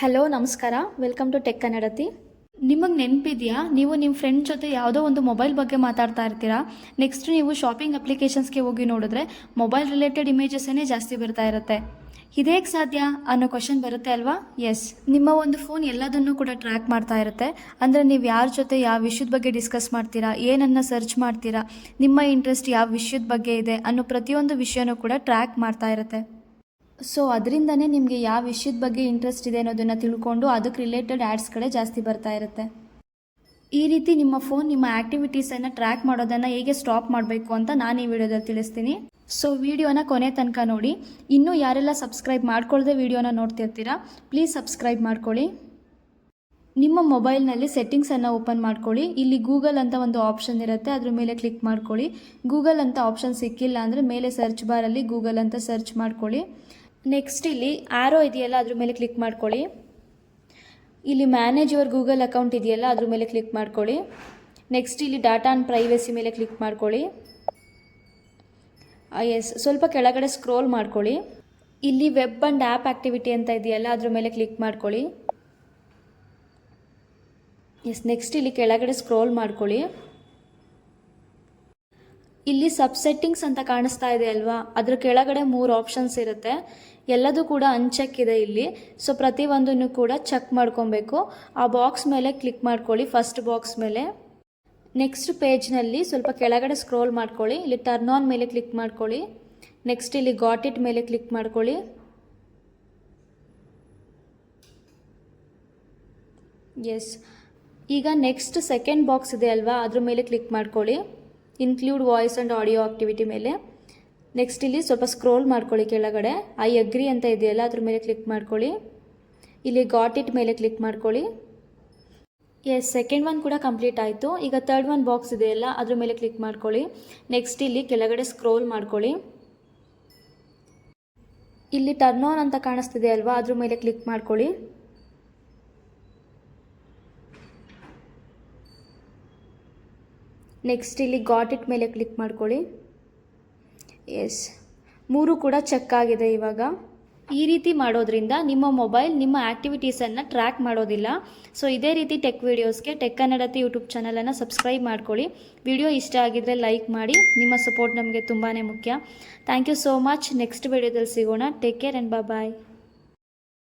Hello ನಮಸ್ಕಾರ, welcome to tech ಕನ್ನಡತಿ. ನಿಮಗೆ ನೆನಪಿದೆಯಾ, ನೀವು ನಿಮ್ಮ ಫ್ರೆಂಡ್ ಜೊತೆ ಯಾವುದೋ ಒಂದು ಮೊಬೈಲ್ ಬಗ್ಗೆ ಮಾತಾಡ್ತಾ ಇರ್ತೀರಾ. ನೆಕ್ಸ್ಟ್ ನೀವು ಶಾಪಿಂಗ್ ಅಪ್ಲಿಕೇಶನ್ಸ್ಗೆ ಹೋಗಿ ನೋಡಿದ್ರೆ ಮೊಬೈಲ್ ರಿಲೇಟೆಡ್ ಇಮೇಜಸ್ಸೇ ಜಾಸ್ತಿ ಬರ್ತಾ ಇರುತ್ತೆ. ಇದೇಗೆ ಸಾಧ್ಯ ಅನ್ನೋ ಕ್ವಶನ್ ಬರುತ್ತೆ ಅಲ್ವಾ? ಎಸ್, ನಿಮ್ಮ ಒಂದು ಫೋನ್ ಎಲ್ಲದನ್ನೂ ಕೂಡ ಟ್ರ್ಯಾಕ್ ಮಾಡ್ತಾ ಇರುತ್ತೆ. ಅಂದರೆ ನೀವು ಯಾರ ಜೊತೆ ಯಾವ ವಿಷಯದ ಬಗ್ಗೆ ಡಿಸ್ಕಸ್ ಮಾಡ್ತೀರಾ, ಏನನ್ನು ಸರ್ಚ್ ಮಾಡ್ತೀರಾ, ನಿಮ್ಮ ಇಂಟ್ರೆಸ್ಟ್ ಯಾವ ವಿಷಯದ ಬಗ್ಗೆ ಇದೆ ಅನ್ನೋ ಪ್ರತಿಯೊಂದು ವಿಷಯನೂ ಕೂಡ ಟ್ರ್ಯಾಕ್ ಮಾಡ್ತಾ ಇರುತ್ತೆ. ಸೊ ಅದರಿಂದನೇ ನಿಮಗೆ ಯಾವ ವಿಷಯದ ಬಗ್ಗೆ ಇಂಟ್ರೆಸ್ಟ್ ಇದೆ ಅನ್ನೋದನ್ನು ತಿಳ್ಕೊಂಡು ಅದಕ್ಕೆ ರಿಲೇಟೆಡ್ ಆ್ಯಡ್ಸ್ಗಳೇ ಜಾಸ್ತಿ ಬರ್ತಾ ಇರುತ್ತೆ. ಈ ರೀತಿ ನಿಮ್ಮ ಫೋನ್ ನಿಮ್ಮ ಆ್ಯಕ್ಟಿವಿಟೀಸನ್ನು ಟ್ರ್ಯಾಕ್ ಮಾಡೋದನ್ನು ಹೇಗೆ ಸ್ಟಾಪ್ ಮಾಡಬೇಕು ಅಂತ ನಾನು ಈ ವಿಡಿಯೋದಲ್ಲಿ ತಿಳಿಸ್ತೀನಿ. ಸೊ ವಿಡಿಯೋನ ಕೊನೆ ತನಕ ನೋಡಿ. ಇನ್ನೂ ಯಾರೆಲ್ಲ ಸಬ್ಸ್ಕ್ರೈಬ್ ಮಾಡ್ಕೊಳ್ಳದೆ ವಿಡಿಯೋನ ನೋಡ್ತಿರ್ತೀರಾ, ಪ್ಲೀಸ್ ಸಬ್ಸ್ಕ್ರೈಬ್ ಮಾಡ್ಕೊಳ್ಳಿ. ನಿಮ್ಮ ಮೊಬೈಲ್ನಲ್ಲಿ ಸೆಟ್ಟಿಂಗ್ಸನ್ನು ಓಪನ್ ಮಾಡ್ಕೊಳ್ಳಿ. ಇಲ್ಲಿ ಗೂಗಲ್ ಅಂತ ಒಂದು ಆಪ್ಷನ್ ಇರುತ್ತೆ, ಅದ್ರ ಮೇಲೆ ಕ್ಲಿಕ್ ಮಾಡ್ಕೊಳ್ಳಿ. ಗೂಗಲ್ ಅಂತ ಆಪ್ಷನ್ ಸಿಕ್ಕಿಲ್ಲ ಅಂದರೆ ಮೇಲೆ ಸರ್ಚ್ ಬಾರಲ್ಲಿ ಗೂಗಲ್ ಅಂತ ಸರ್ಚ್ ಮಾಡ್ಕೊಳ್ಳಿ. ನೆಕ್ಸ್ಟ್ ಇಲ್ಲಿ ಆರೋ ಇದೆಯಲ್ಲ ಅದ್ರ ಮೇಲೆ ಕ್ಲಿಕ್ ಮಾಡ್ಕೊಳ್ಳಿ. ಇಲ್ಲಿ ಮ್ಯಾನೇಜ್ ಯುವರ್ ಗೂಗಲ್ ಅಕೌಂಟ್ ಇದೆಯಲ್ಲ ಅದ್ರ ಮೇಲೆ ಕ್ಲಿಕ್ ಮಾಡ್ಕೊಳ್ಳಿ. ನೆಕ್ಸ್ಟ್ ಇಲ್ಲಿ ಡಾಟಾ ಆ್ಯಂಡ್ ಪ್ರೈವಸಿ ಮೇಲೆ ಕ್ಲಿಕ್ ಮಾಡ್ಕೊಳ್ಳಿ. ಎಸ್, ಸ್ವಲ್ಪ ಕೆಳಗಡೆ ಸ್ಕ್ರೋಲ್ ಮಾಡ್ಕೊಳ್ಳಿ. ಇಲ್ಲಿ ವೆಬ್ ಆ್ಯಂಡ್ ಆ್ಯಪ್ ಆ್ಯಕ್ಟಿವಿಟಿ ಅಂತ ಇದೆಯಲ್ಲ ಅದ್ರ ಮೇಲೆ ಕ್ಲಿಕ್ ಮಾಡ್ಕೊಳ್ಳಿ. ಎಸ್, ನೆಕ್ಸ್ಟ್ ಇಲ್ಲಿ ಕೆಳಗಡೆ ಸ್ಕ್ರೋಲ್ ಮಾಡ್ಕೊಳ್ಳಿ. ಇಲ್ಲಿ ಸೆಟ್ಟಿಂಗ್ಸ್ ಅಂತ ಕಾಣಿಸ್ತಾ ಇದೆ ಅಲ್ವಾ, ಅದ್ರ ಕೆಳಗಡೆ 3 ಆಪ್ಷನ್ಸ್ ಇರುತ್ತೆ. ಎಲ್ಲದೂ ಕೂಡ ಅನ್ಚೆಕ್ ಇದೆ ಇಲ್ಲಿ. ಸೊ ಪ್ರತಿಯೊಂದನ್ನು ಕೂಡ ಚೆಕ್ ಮಾಡ್ಕೊಬೇಕು. ಆ ಬಾಕ್ಸ್ ಮೇಲೆ ಕ್ಲಿಕ್ ಮಾಡ್ಕೊಳ್ಳಿ, ಫಸ್ಟ್ ಬಾಕ್ಸ್ ಮೇಲೆ. ನೆಕ್ಸ್ಟ್ ಪೇಜ್ನಲ್ಲಿ ಸ್ವಲ್ಪ ಕೆಳಗಡೆ ಸ್ಕ್ರೋಲ್ ಮಾಡ್ಕೊಳ್ಳಿ. ಇಲ್ಲಿ ಟರ್ನ್ ಆನ್ ಮೇಲೆ ಕ್ಲಿಕ್ ಮಾಡ್ಕೊಳ್ಳಿ. ನೆಕ್ಸ್ಟ್ ಇಲ್ಲಿ ಗಾಟ್ ಇಟ್ ಮೇಲೆ ಕ್ಲಿಕ್ ಮಾಡ್ಕೊಳ್ಳಿ. ಎಸ್, ಈಗ ನೆಕ್ಸ್ಟ್ ಸೆಕೆಂಡ್ ಬಾಕ್ಸ್ ಇದೆ ಅಲ್ವಾ, ಅದ್ರ ಮೇಲೆ ಕ್ಲಿಕ್ ಮಾಡ್ಕೊಳ್ಳಿ. Include voice and audio activity ಮೇಲೆ. ನೆಕ್ಸ್ಟ್ ಇಲ್ಲಿ ಸ್ವಲ್ಪ ಸ್ಕ್ರೋಲ್ ಮಾಡ್ಕೊಳ್ಳಿ ಕೆಳಗಡೆ. ಐ ಅಗ್ರಿ ಅಂತ ಇದೆಯಲ್ಲ ಅದ್ರ ಮೇಲೆ ಕ್ಲಿಕ್ ಮಾಡ್ಕೊಳ್ಳಿ. ಇಲ್ಲಿ ಗಾಟ್ ಇಟ್ ಮೇಲೆ ಕ್ಲಿಕ್ ಮಾಡ್ಕೊಳ್ಳಿ. ಎಸ್, ಸೆಕೆಂಡ್ ಒನ್ ಕೂಡ ಕಂಪ್ಲೀಟ್ ಆಯಿತು. ಈಗ ಥರ್ಡ್ ಒನ್ ಬಾಕ್ಸ್ ಇದೆಯಲ್ಲ ಅದ್ರ ಮೇಲೆ ಕ್ಲಿಕ್ ಮಾಡ್ಕೊಳ್ಳಿ. ನೆಕ್ಸ್ಟ್ ಇಲ್ಲಿ ಕೆಳಗಡೆ ಸ್ಕ್ರೋಲ್ ಮಾಡ್ಕೊಳ್ಳಿ. ಇಲ್ಲಿ ಟರ್ನ್ ಆನ್ ಅಂತ ಕಾಣಿಸ್ತಿದೆ ಅಲ್ವಾ, ಅದ್ರ ಮೇಲೆ ಕ್ಲಿಕ್ ಮಾಡ್ಕೊಳ್ಳಿ. ನೆಕ್ಸ್ಟ್ ಇಲ್ಲಿ ಗಾಟ್ ಇಟ್ ಮೇಲೆ ಕ್ಲಿಕ್ ಮಾಡ್ಕೊಳ್ಳಿ. ಎಸ್, 3 ಕೂಡ ಚೆಕ್ ಆಗಿದೆ ಇವಾಗ. ಈ ರೀತಿ ಮಾಡೋದ್ರಿಂದ ನಿಮ್ಮ ಮೊಬೈಲ್ ನಿಮ್ಮ ಆ್ಯಕ್ಟಿವಿಟೀಸನ್ನು ಟ್ರ್ಯಾಕ್ ಮಾಡೋದಿಲ್ಲ. ಸೊ ಇದೇ ರೀತಿ ಟೆಕ್ ವೀಡಿಯೋಸ್ಗೆ ಟೆಕ್ ಕನ್ನಡತಿ ಯೂಟ್ಯೂಬ್ ಚಾನಲನ್ನು ಸಬ್ಸ್ಕ್ರೈಬ್ ಮಾಡ್ಕೊಳ್ಳಿ. ವಿಡಿಯೋ ಇಷ್ಟ ಆಗಿದ್ದರೆ ಲೈಕ್ ಮಾಡಿ. ನಿಮ್ಮ ಸಪೋರ್ಟ್ ನಮಗೆ ತುಂಬಾ ಮುಖ್ಯ. Thank you so much. Next ವಿಡಿಯೋದಲ್ಲಿ ಸಿಗೋಣ. Take care and bye.